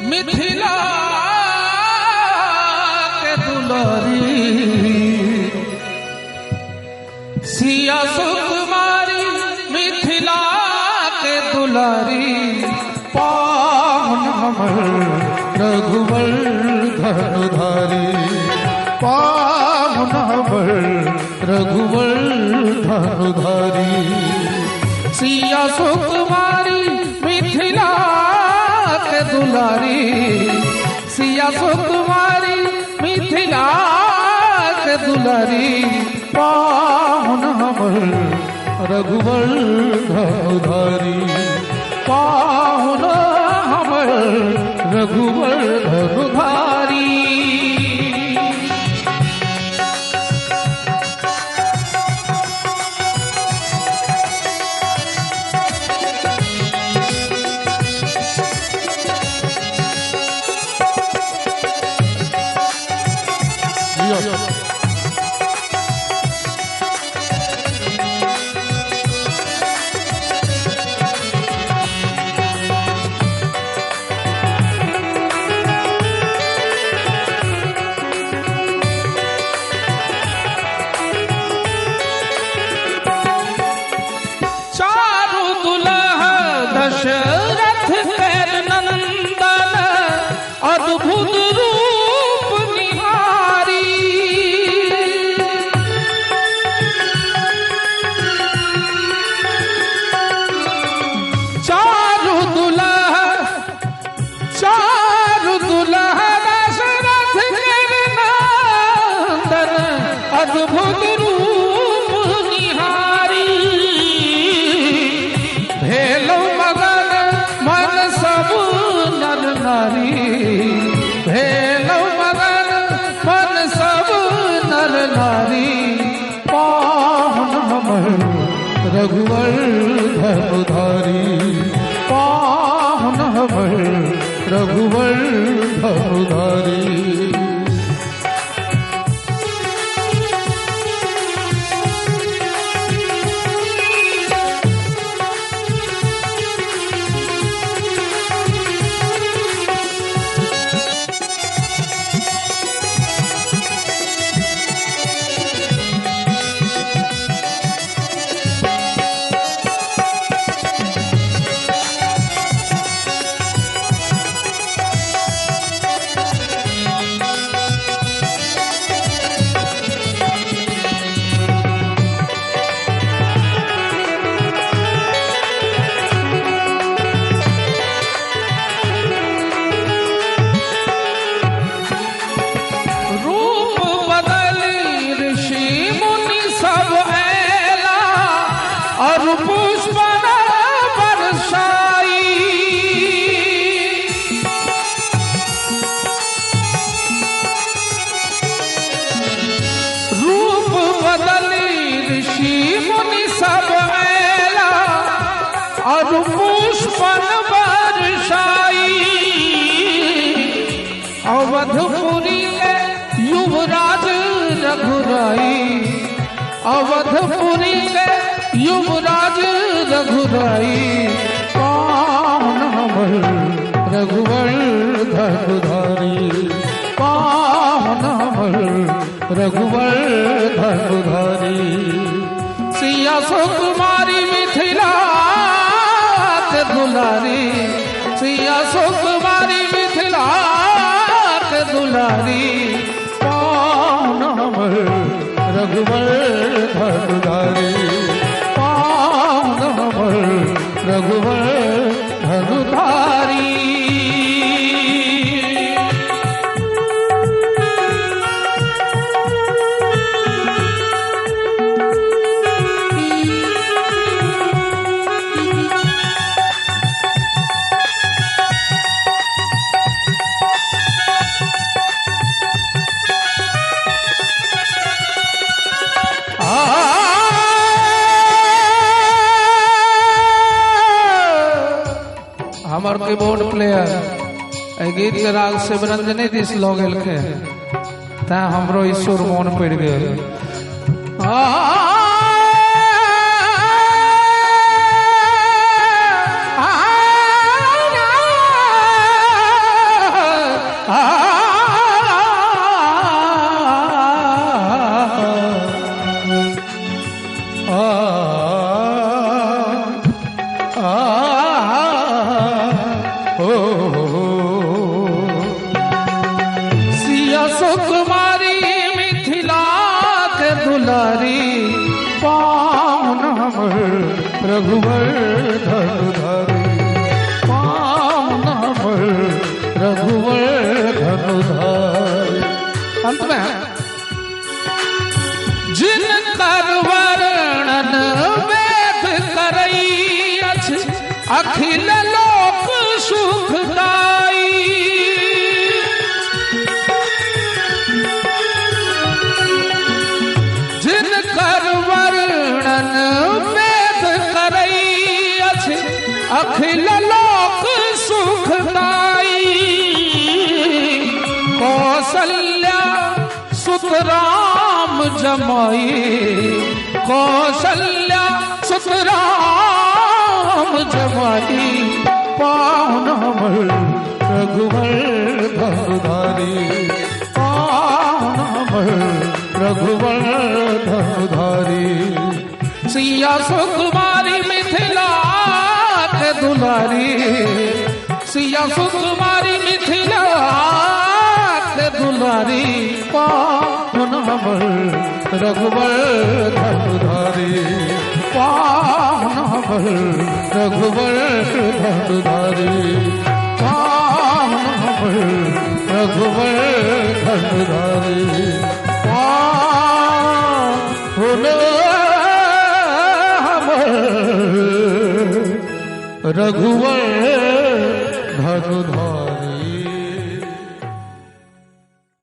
मिथिला के दुलारी सिया सुकुमारी मिथिला के दुलारी पावन हमर रघुवर धनुधारी पावन हमर रघुवर धनुधारी सिया सुकुमारी मिथिला के दुलारी सिया सुकुमारी मिथिला के दुलारी पावन हमर रघुवर धनुधारी पावन हमर रघुवर धनुधारी। दशरथ कर नंदन अद्भुत रूप निहारी चारु दुल्हा दशरथ कर नंदन अद्भुत रूप निहारी भेलो भेलो मगन मन सब नर नारी पावन हमर रघुवर धनुधारी पावन हमर रघुवर धनुधारी। और पुष्प बरसाई रूप बदली ऋषि मुनि सब ऐला और पुष्प बरसाई अवधपुरी के युवराज रघुराई अवधपुरी के युवराज रघुराई पावन हमर रघुवर धनुधारी पावन हमर रघुवर धनुधारी सिया सुकुमारी मिथिला के दुलारी सिया सुकुमारी मिथिला के दुलारी पावन हमर रघुवर धनुधारी पावन हमर रघुवर धनुधारी। हमार कीबोर्ड प्लेयर गीत के राग शिवरंजनी दिस लो गेल के ता हमरो ईश्वर मन पड़ गेल। सिया सुकुमारी मिथिला के दुलारी पावन रघुवर धनुधारी पावन रघुवर धनुधारी। अंत में जिन कर वर्णन वेद करई अखिल लोक सुखदाई। जिन कर वर्णन वेद करई अखिल लोक सुखदाई। कौशल्या सुत राम जमाई कौशल्या सुत राम जमाई पावन रघुवर धनुधारी पावन रघुवर धनुधारी। सिया सुकुमारी मिथिला के दुलारी सिया सुकुमारी मिथिला के दुलारी पावन रघुवर धनुधारी पावन रघुवर धनुधारी पावन रघुवर धनुधारी पावन रघुवर धनुधारी।